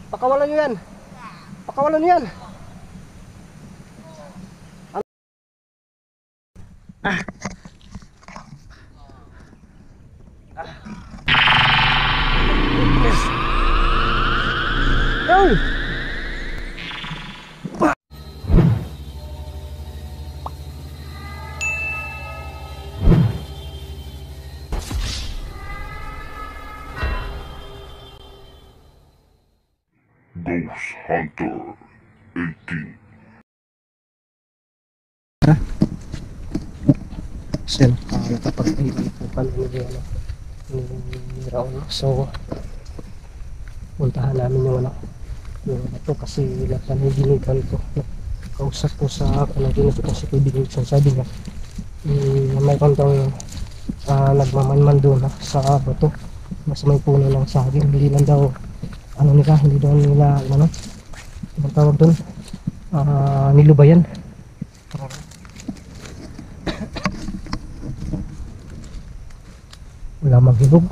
Pakawalan nyo yan. Pakawalan nyo yan. Ah. Ay! Ghost Hunter 18. Sir, nakapag-iwan po kami ni Raul. So, puntahan namin yung ito kasi napaniginigan ko. Kausap ko sa panaginip ko si Kuya Wilson. Sabi niya, mayroon daw nagmamanman doon sa bato. Mas may puno ng saging. Hindi lang daw, hindi daw nila, ang tawag doon, nilubayan. Wala maghinog.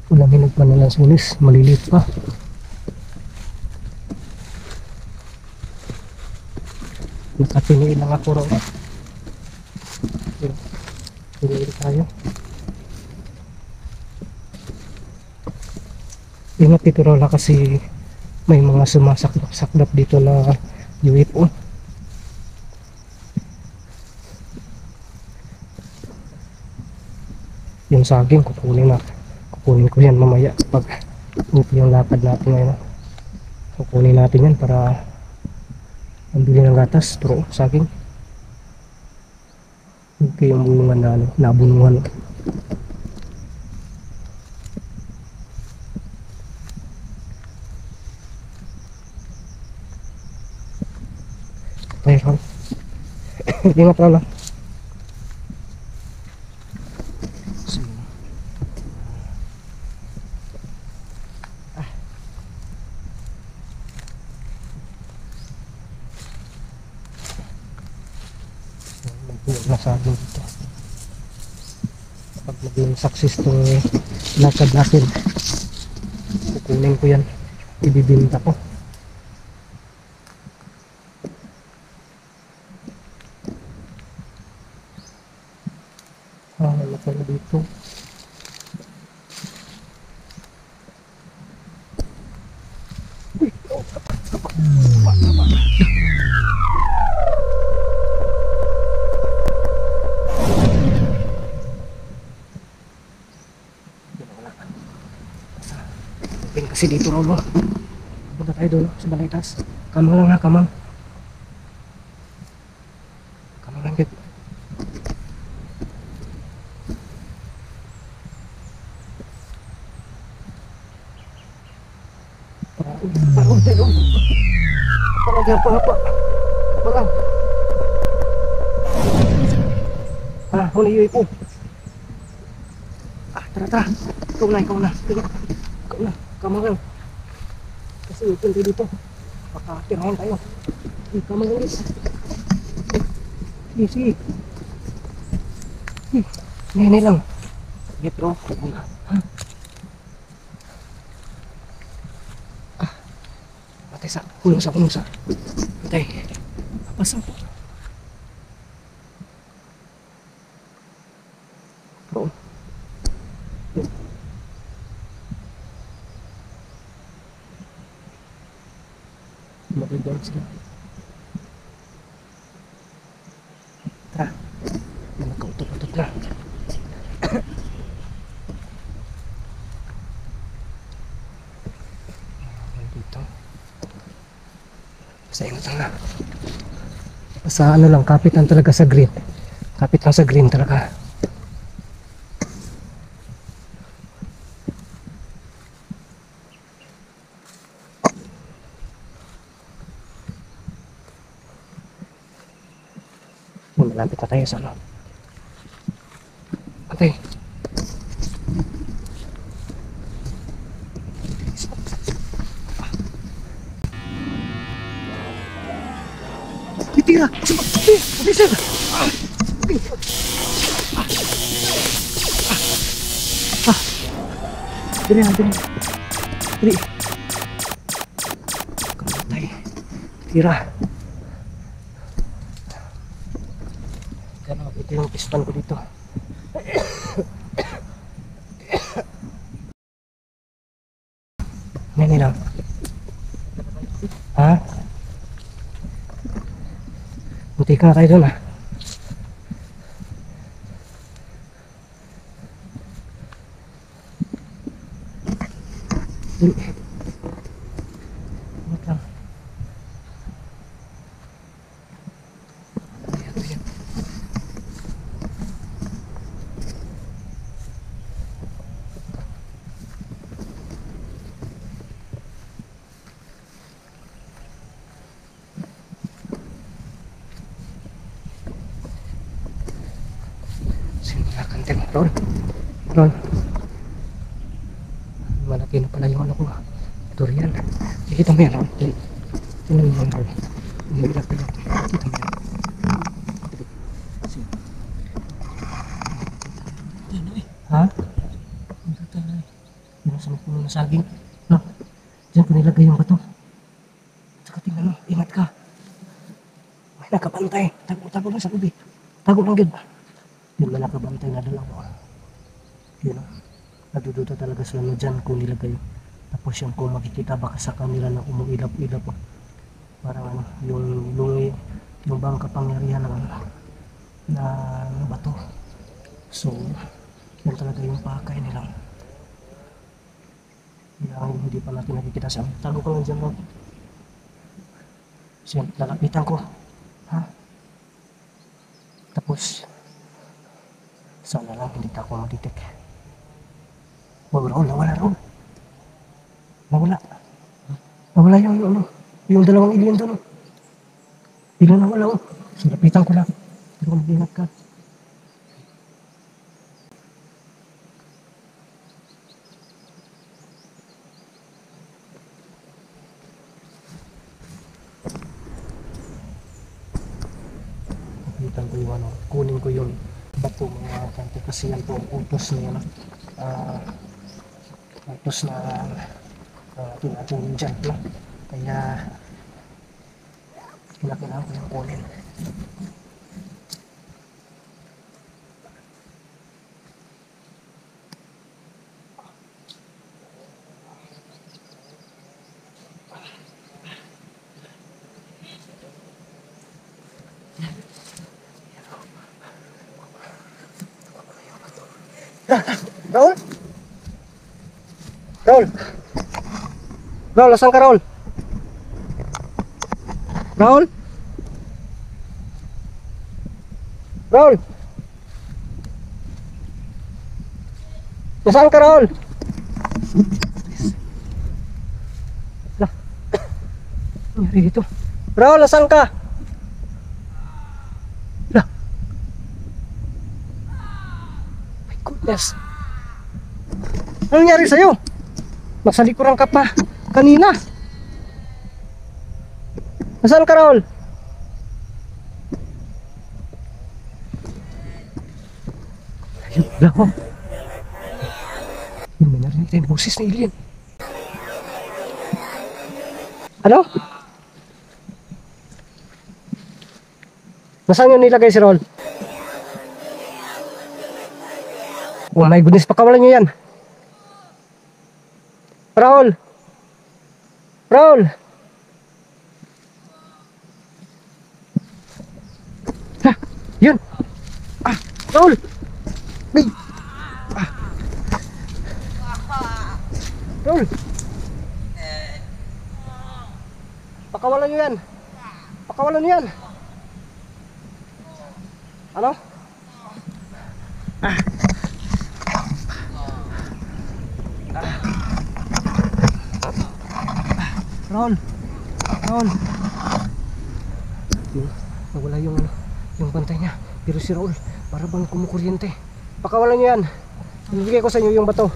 Walang hinog pa na lang sunis. Maliliit pa. Nakatiniin lang ako raw. Tiniin tayo. Ingat dito raw kasi may mga sumasaklap dito na UFO. Yung saging kukunin ko yan mamaya pag yung lakad natin ngayon. Kukunin natin yan para pambili ng gatas, pero saging okay yung bulungan na nabulungan. Ayun. Ingat lang. Nasado dito. Pag maging success tong lakad natin, kukunin ko yan, ibibinta ko. Wala pala dito. Kasi dito raw ba? Punta tayo doon sa Balaitas. Kamang lang ha, kamang. Kamang lang git. Parang tayo. Parang diyan pa. Parang. Huli yun po. Tara. Ikaw na. Ikaw na. Kamang lang. Kasi open tayo dito. Baka tirahan tayo. Kamang lang guys. Sige. Hindi lang. Sige bro. Patay sa. Kulong sa. Patay. Pasang po. Bro. Mag-down sila. Tara. Nakautot-utot na. Dito. Basta ingat lang na. Basta lang, kapit lang talaga sa green. Kapit lang sa green talaga. Malapit na tayo sa Patay. Tira! Sir! Dali. Dali. Kamatay. Tira. Kaya ito yung piston ko dito. Nini lang. Ha? Munti ka na tayo doon, ha? Dali. Ingat lang. Ayan. Sinulakan din. Ron. Malaki na pala yung ano ko. Durian. Kita mo yan, Ron. Tingnan mo yan, Ron. Ilap-ilap. Kita mo yan. Ha? Yung sa puno na saging. No? Diyan ko nilagay yung bato. Saka tingnan mo. Ingat ka. May nakabantay. Tago lang sa kubi. Tago lang yun. Yung may nakabantay na dalawa. Yun o. Nadududa talaga sila na dyan kung nilagay. Tapos yung kung makikita baka sa kanila na umuilap-ilap o. Parang ano, yung bang kapangyarihan ng bato. So, yan talaga yung pakay nila. Yung hindi pa natin nakikita siya. Tago ko lang dyan mo. So, lalapitan ko. Ha? Tapos, sana lang hindi ako maditek. Nawala. Nawala yung dalawang alien doon. Biglang nawala. So, lapitan ko lang. Pero mag-ingat ka. Lapitan ko yung ano. Kunin ko yung bato mga kanto kasi yan po ang utos na yan. Utos na tinatulong dyan. No? Kaya kailangan ko yung kunin. Raul? Raul, asan ka, Raul? Raul? Asan ka, Raul? Lah, ano nangyari dito? Raul, asan ka? Lah, my goodness. Ano nangyari sa'yo? Nasa likuran ka pa kanina. Nasaan ka, Raul? Ayun, lako. Yun, may narinig tayong boses na alien. Ano? Nasaan yun nilagay si Raul? Oh my goodness, pakawalan nyo yan. Raul! Ha! Yun! Raul! May! Raul! Pakawalan nyo yan! Ano? Raul. Nawala yung bantay niya. Pero si Raul, para bang kumukuryente. Pakawalan niyo yan. Ibigay ko sa inyo yung bato.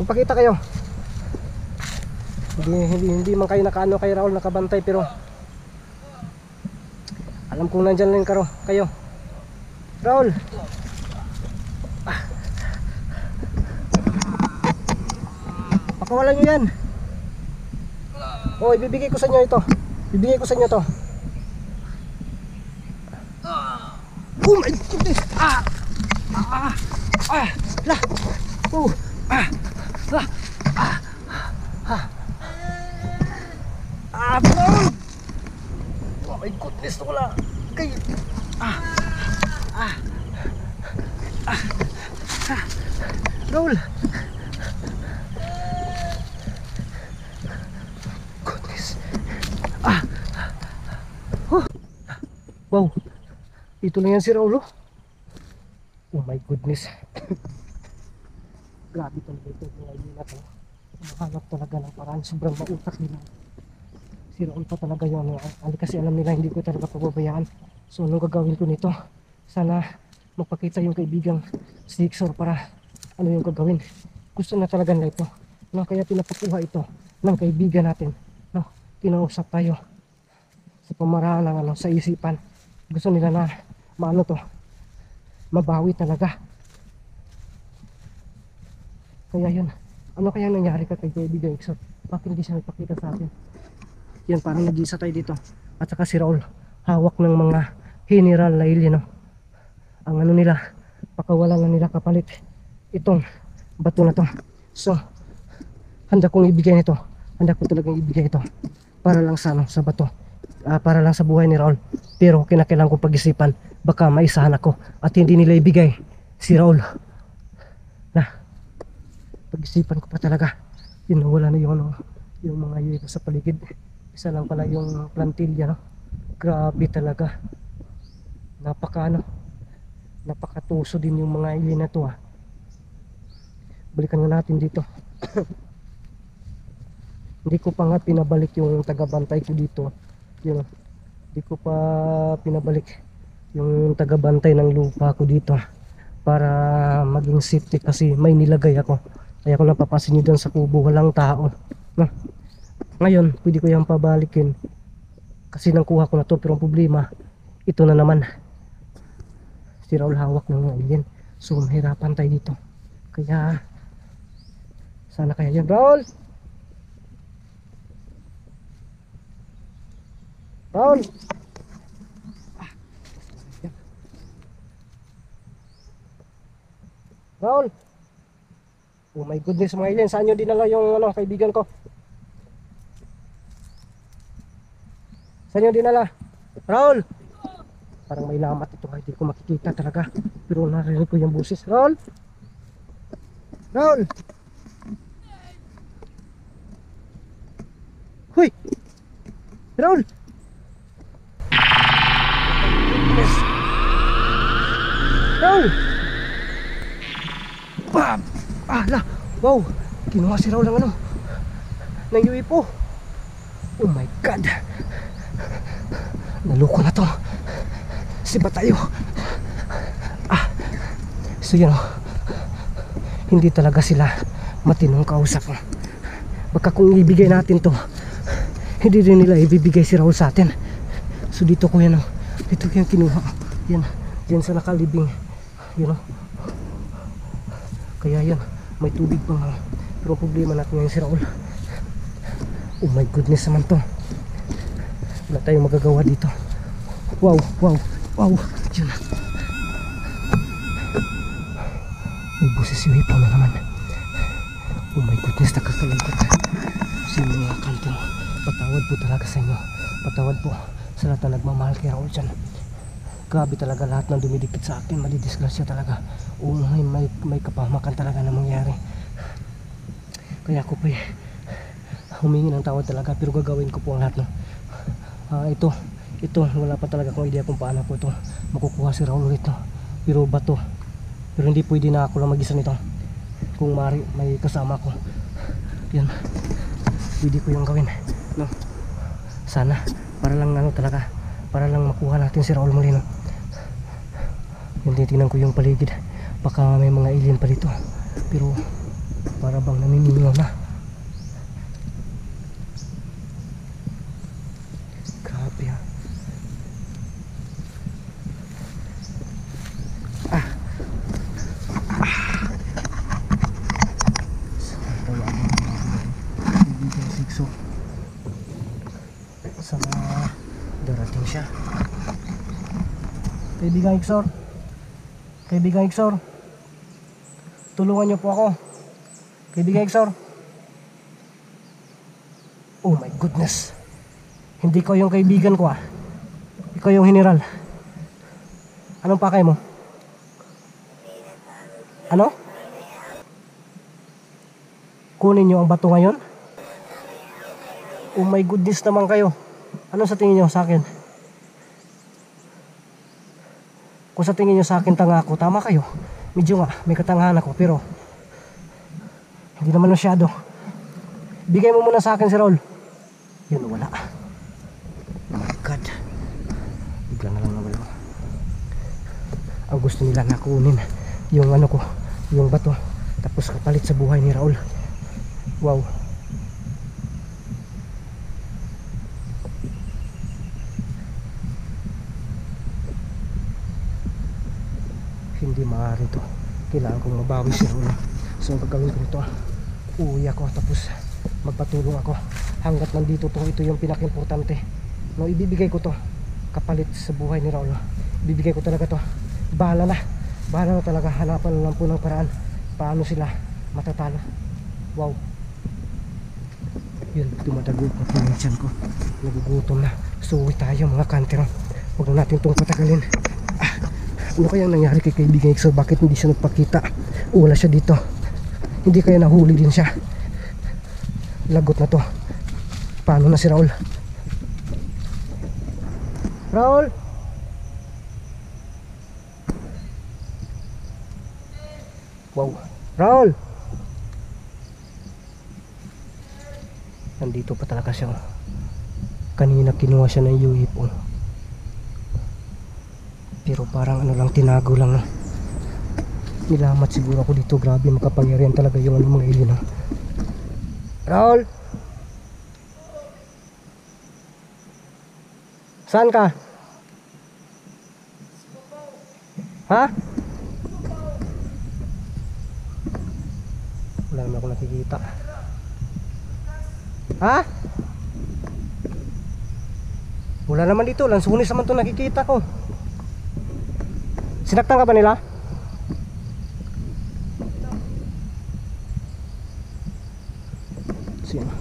Magpakita kayo. Hindi man kayo nakaano kay Raul, nakabantay, pero alam kong nandyan lang kayo. Raul. Pakawalan nyo yan. O, ibibigay ko sa inyo ito. Ibibigay ko sa inyo to. Oh my goodness. La. Oh. Bro. Oh my goodness, wala. Kay. Roll. Goodness. Wow. Ito na yan si Raulo. Oh my goodness. Grabe talaga ito. Ngayon na to. Mahanap talaga ng paraan. Sobrang mautak nila. Si Raul pa talaga yun. Kasi alam nila hindi ko talaga pababayaan. So anong gagawin ko nito? Sana magpakita yung kaibigang si Dixor para ano yung gagawin. Gusto na talaga nila ito. No, kaya pinapakuha ito ng kaibigan natin. No, kinausap tayo sa pamaraan ng ano, sa isipan. Gusto nila na maano to, mabawi talaga. Kaya yun, ano kaya nangyari ka kay kaibigan Dixor? Bakit hindi siya nagpakita sa atin? Yan, parang nag-iisa tayo dito. At saka si Raul, hawak ng mga general na alien, no? Ang ano nila, pakawalan na nila kapalit itong bato na to. So, handa kong ibigay nito. Handa ko talagang ibigay ito para lang sa, ano, sa bato. Para lang sa buhay ni Raul. Pero kinakailangan kong pag-isipan, baka maisahan ako at hindi nila ibigay si Raul. Na, pag-isipan ko pa talaga. Yun, wala na yung, ano, yung mga yuko sa paligid. Isa lang pala yung plantilla, no? Grabe talaga. Napakatuso din yung mga alien na to, Balikan nga natin dito. Hindi ko pa nga pinabalik yung tagabantay ko dito. Yun, hindi ko pa pinabalik yung tagabantay ng lupa ko dito para maging safety kasi may nilagay ako. Kaya kung napapasin nyo doon sa kubo, walang tao, no? Ngayon, pwede ko yung pabalikin kasi nangkuha ko na to, pero ang problema, ito na naman. Si Raul hawak ng alien. So, mahirapan tayo dito. Kaya, sana kaya yun. Raul! Raul! Raul! Oh my goodness mga alien, saan nyo dinala yung ano, kaibigan ko? Saan nyo dinala? Raul! Parang may lamat ito, hindi ko makikita talaga. Pero narinig ko yung busis. Raul! Raul! Huy! Raul! Raul! Bam! Ala! Wow! Kinuha si Raul ng ano? Ng UFO! Oh my God! Naluko na to. Siba tayo. So yun, hindi talaga sila matinong kausap. Baka kung ibigay natin to, hindi rin nila ibibigay si Raul sa atin. So dito ko yan, dito ko yan kinuha. Yan, yan sa nakalibing. Yun, kaya yan, may tubig pa nga. Pero ang problema natin ngayon si Raul. Oh my goodness naman to. Wala tayong magagawa dito. Wow, wow, wow. Yun. May busis yung hipo na naman. Oh my goodness, nakakalungkot. Sa mga kanto, patawad po talaga sa inyo. Patawad po sa lahat na nagmamahal kay Raul dyan. Grabe talaga lahat ng dumidikit sa akin. Malidisgrasya talaga. O may kapahamakan talaga na mangyari. Kaya ako po humingi ng tawad talaga. Pero gagawin ko po ang lahat, no? Ito wala pa talaga akong idea kung paano ko ito makukuha si Raul ulit, no? Pero bato, pero hindi pwede na ako lang mag-isa nito. Kung may kasama ko, yan, pwede ko yung gawin, no? Sana para lang ano talaga, para lang makuha natin si Raul muli, no? Yung titingnan ko yung paligid, baka may mga alien pa dito, pero para bang namimilingaw na. Grabe, ha. siya. Kaibigang Iksor, Kaibigang Iksor, tulungan niyo po ako. Kaibigang Iksor. Oh my goodness, hindi ko yung kaibigan ko ah. Ikaw yung general. Anong pakay mo? Ano? Kunin niyo ang bato ngayon? Oh my goodness naman kayo. Ano sa tingin niyo sa akin? Kung sa tingin niyo sa akin tanga ako, tama kayo. Medyo nga, may katangahan ako, pero hindi naman masyado. Bigay mo muna sa akin si Raul. Yun, wala. Oh my God. Bigla na lang nawala. Ang gusto nila na kunin yung ano ko, yung bato, tapos kapalit sa buhay ni Raul. Wow. Hindi maaari to. Kailangan kong mabawi si Raul. So ang gagawin ko nito, uuwi ako tapos magpatulong ako hanggat nandito to. Ito yung pinaka-importante. No, ibibigay ko to kapalit sa buhay ni Raul. Ibibigay ko talaga to. Bahala na talaga. Hanapan lang po ng paraan paano sila matatalo. Wow. Yun, dumadago pa po yung tiyan ko. Nagugutom na. So uwi tayo mga kanter. Huwag na natin itong patagalin. Ano kayang nangyari kay kaibigan Iksor? Bakit hindi siya nagpakita? Wala siya dito. Hindi kaya nahuli din siya? Lagot na to. Paano na si Raul? Raul! Wow. Raul! Nandito pa talaga siya. Kanina kinuha siya ng UFO. Pero parang ano lang, tinago lang. Nilamat siguro ako dito. Grabe, makapangyarihan talaga yung ano, mga alien. Raul! Saan ka? Ha? Wala naman ako nakikita. Ha? Wala naman dito. Lansunis naman ito nakikita ko. Sinaktan ka ba nila?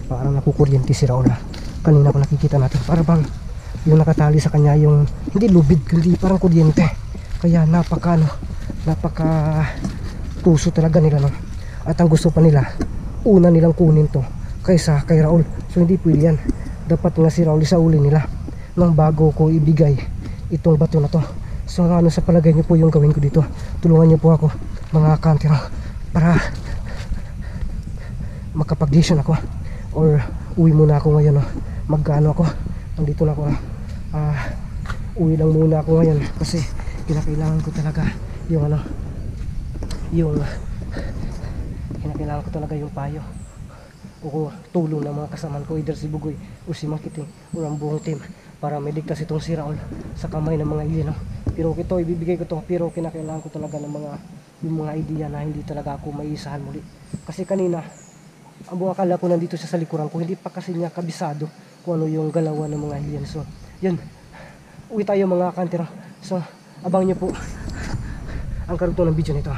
Parang nakukuryente si Raul. Kanina ko nakikita natin. Para bang yung nakatali sa kanya yung hindi lubid kundi parang kuryente. Kaya napaka puso talaga nila, no? At ang gusto pa nila, una nilang kunin to kaysa kay Raul. So hindi pwede yan. Dapat nga si Raul isauli nila nang bago ko ibigay itong bato na to. So ano sa palagay niyo po yung gawin ko dito? Tulungan niyo po ako mga kanter para makapag-decision ako, or uwi muna ako ngayon. Magkano ako? Nandito na ako. Uwi lang muna ako ngayon kasi kinakailangan ko talaga yung ano, yung kinakailangan ko talaga yung payo o tulong ng mga kasamaan ko, either si Bugoy o si Makiting o ang buong team, para may ligtas itong si Raul sa kamay ng mga alien. Pero ito, ibibigay ko to, pero kinakailangan ko talaga ng yung mga idea na hindi talaga ako maisahan muli. Kasi kanina, ang buong akala ko nandito siya sa likuran ko, hindi pa kasi niya kabisado kung ano yung galawan ng mga alien. So, yun, uwi tayo mga kanter. So, abang niyo po ang karugtong ng video nito.